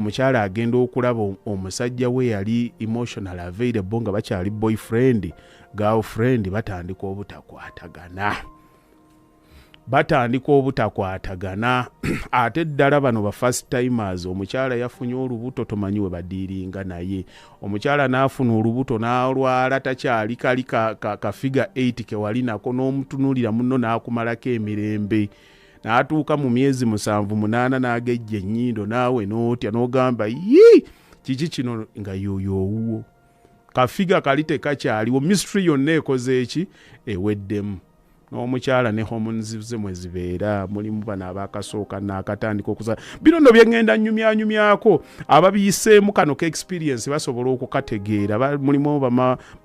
omukyala agenda okulaba omusajja we yali emotional available nga bakyali boyfriend girlfriend batandika obutakwatagana ate ddala bano ba first timers omukyala yafunye olubuto tomanyi we badiiringa naye omukyala n'afuna olubuto n'alwala takyali kali ka figure 8 ke wali nako n'omutunulira muno n'akumalako emirembe n'atuuka mu myezi 7-8 n'agejja ennyindo naawe n'otya n'ogamba kiki kino nga yoyoowuwo kafiga kali tekakyaliwo mystery yonna ekoze eki eweddemu n'omukyala ne hormones ze mwe zibeera mulimu bano abakasooka n'akatandika okuza bino nno byengenda nnyumyako ababiyiseemu kano ka experience basobola okukategeera mulimu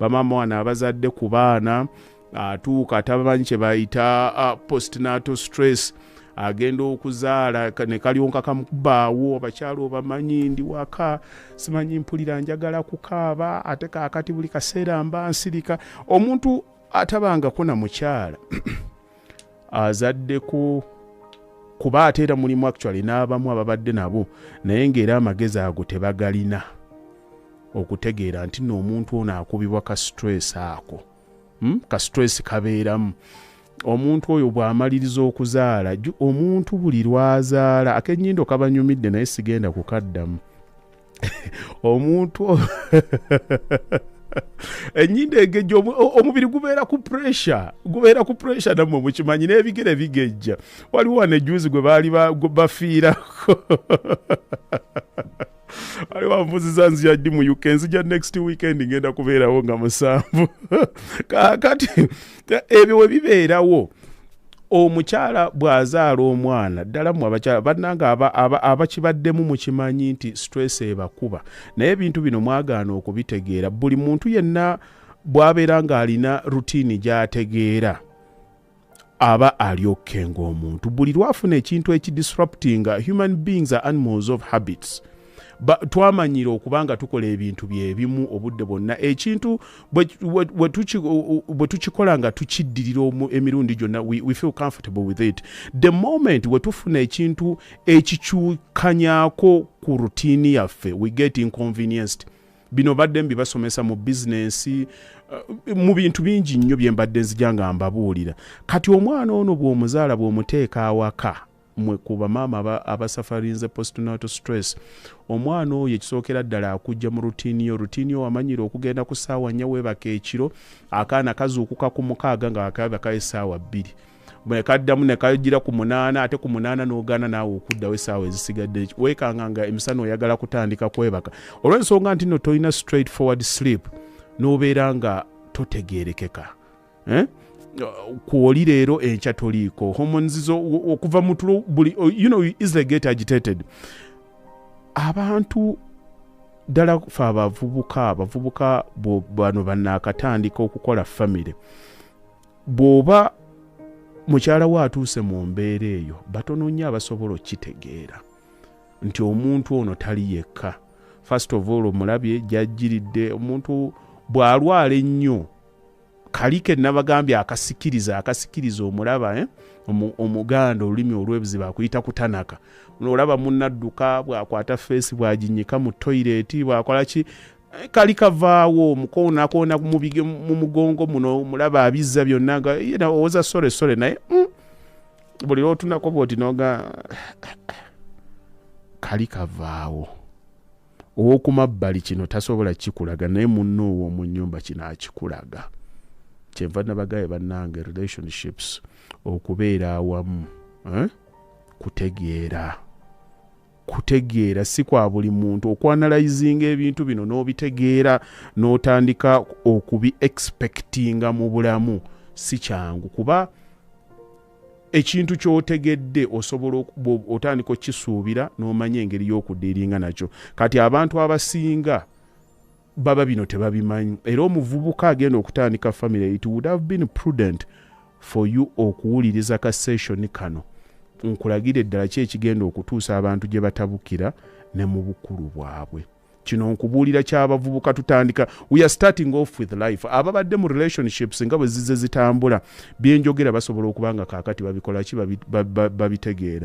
bamama wano abazadde ku baana atuuka tabamanyi kye bayita postnatal stress agenda okuzaala ne kalyonka kamukubaawo abakyala obamanyi ndi waka simanyi mpulira njagala kukaaba ate kaakati buli kaseera mba nsirika omuntu atabangako na mukyala azaddeko kuba ate era mulimu actually n'abamu ababadde nabo naye ng'era amagezi ago tebagalina okutegeera nti n'omuntu ono akubibwa ka stress ako ka stress kabeeramu omuntu oyo bw'amaliriza okuzaala omuntu buli lwazaala ak'ennyindo kabanyumidde naye sigenda kukaddamu omuntu ennyindo egejja omubiri gubeera ku pressure nammwe mukimanyi n'ebigere bigejja waliwo wano ejjuuzi gwe baali bafiirako waliwo nvuziza nzijaddi mu UK nzija next weekend ngenda kubeerawo nga 7 kaakati ebyo we bibeerawo omukyala bw'azaala omwana ddala mu abakyala bannanga abakibaddemu mukimanyi nti stress ebakuba naye ebintu bino mwagaana okubitegeera buli muntu yenna bw'abeera ng'alina rutiini gy'ategeera aba alyokke ng'omuntu buli lwafuna ekintu ekidisruptinga human beings are animals of habits twamanyira okubanga tukola ebintu byebimu obudde bwonna ekintu bwe tukikola nga tukiddirira emirundi gyonna we feel comfortable with it the moment we tufuna ekintu ekikyukanyaako ku rutiini yaffe we get inconvenienced bino badde mbibasomesa mu bizinensi mu bintu bingi nnyo bye mbadde nzija nga mbabuulira kati omwana ono bw'omuzaala bw'omuteeka awaka mwe kuba maama abasafarinze postnatal stress omwana oyo ekisookera ddala akujja mu rutiini yo amanyira okugenda ku ssaawa 4 weebaka ekiro akaana kazuukuka ku 6 nga akabaka essaawa 2 bwe kaddamu ne kagira ku 8 ate ku 8 n'ogaana naawe okuddawo essaawa ezisigadde weekanga nga emisana oyagala kutandika kwebaka olw'ensonga nti no tolina straight forward sleep n'obeera nga totegeerekeka kuoli leero enkya toliiko hormones okuva mu tulo buli you easily get agitated abantu ddala fe abavubuka bano bannaakatandika okukola family bw'oba mukyala we atuuse mu mbeera eyo batono nnyo abasobola okitegeera nti omuntu ono tali yekka first of all omulabye gyajjiridde omuntu bw'alwala ennyo kalike nabagambye akasikiriza omulaba omuganda olulimi olw'ebizibu akuyita kutanaka olaba munnadduka bwakwata feesi bwaginyika mu toilet bwakola ki kali kavaawo omukoonakona mu mugongo muno omulaba abizza byonna nga owoza sole naye buli lwotunako bwoti noga kali kavaawo ow'okumabbali kino tasobola kikulaga naye munnoowo mu nnyumba kino akikulaga kyenva nabagaye bannange relationships okubeera awamu kutegeera si kwa buli muntu okwanalizinga ebintu bino n'obitegeera n'otandika okubi expectinga mu bulamu si kyangu kuba ekintu ky'otegedde osobola otandika okisuubira n'omanya engeri y'okudiiringa nakyo kati abantu abasinga baba bino tebabimanyi era omuvubuka agenda okutandika family it would have been prudent for you okuwuliriza ka session kano nkulagire ddala ki ekigenda okutuusa abantu gye batabukira ne mu bukulu bwabwe kino nkubuulira ky'abavubuka tutandika we are starting off with life ababadde mu relationships nga bwe zizze zitambula byenjogera basobola okubanga kaakati babikola ki babitegeera